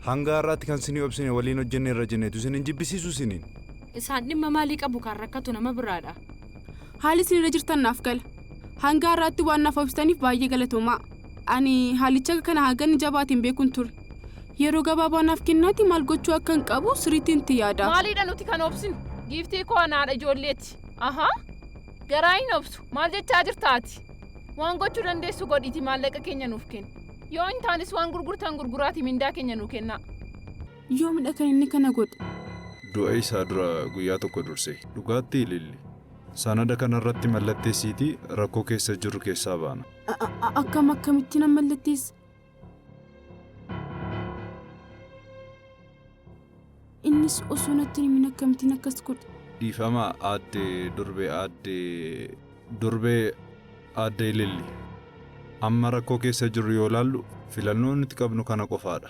hanga har'aatti kan isin obsine waliin hojjenne irra jenneetu isin hin jibbisiisu isiniin. Isaan dhimma maalii qabu kan rakkatu nama biraadha. Haalli isin irra jirtan naaf gala. Hanga har'aatti waan naaf obsitaniif baay'ee galatoomaa. Ani haalicha kana hagan jabaatiin beekuun ture. Yeroo gabaabaa naaf kennaati maal gochuu akka hin qabu sirriitti itti yaada. Maaliidha nuti kan obsinu? Giiftii koo anaadha ijoolleetti. Aha. Garaa hin obsu. Maal jechaa jirtaati? Waan gochuu dandeessu godhiiti maallaqa keenya nuuf kenna. Yoo hin taanis waan gurgurtan gurguraati mindaa keenya nuu kenna. Yoomidha kan inni kana godhe? Du'a isaa dura guyyaa tokko dursee dhugaatti ililli. Sanada kanarratti mallatteessiitii rakkoo keessa jiru keessaa baana. Akkamitti nan mallatteessa? Innis osoo natti himin akkamittiin akkas godhe? Dhiifama durbee aadde ililli. Amma rakkoo keessa jiru yoo laallu filannoon nuti qabnu kana qofaadha.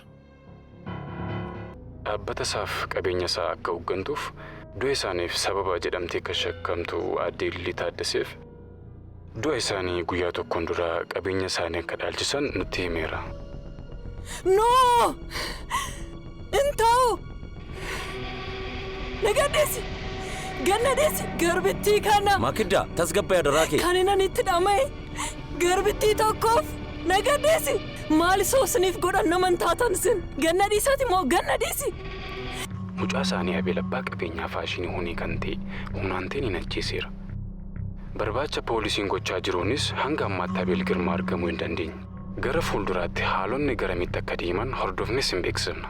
Dhaabbata isaaf qabeenya isaa akka hooggantuuf du'a isaaniif sababa jedhamtee akka shakkamtu aadde Ililii Taaddaseef du'a isaanii guyyaa tokkoon dura qabeenya isaanii akka dhaalchisan nutti himeera. No! Inta'u! Nagaddeesi! Gannadeesi! Garbittii kana! Maakiddaa tasgabbaa yaadaraa kee! Kan inni itti dhama'e garbittii tokkoof nagaddeesi! Maali soosniif godhan naman taatan sin? Gannadiisati moo gannadiisi? Mucaa isaanii Abeel abbaa qabeenyaa faashinii hunii kan ta'e hunaanteen hin ajjeeseera. Barbaacha poolisiin gochaa jiruunis hanga ammaatti Abeel Girmaa argamuu hin dandeenye. Gara fuulduraatti haalonni garamitti akka deeman hordofnes hin beeksifna.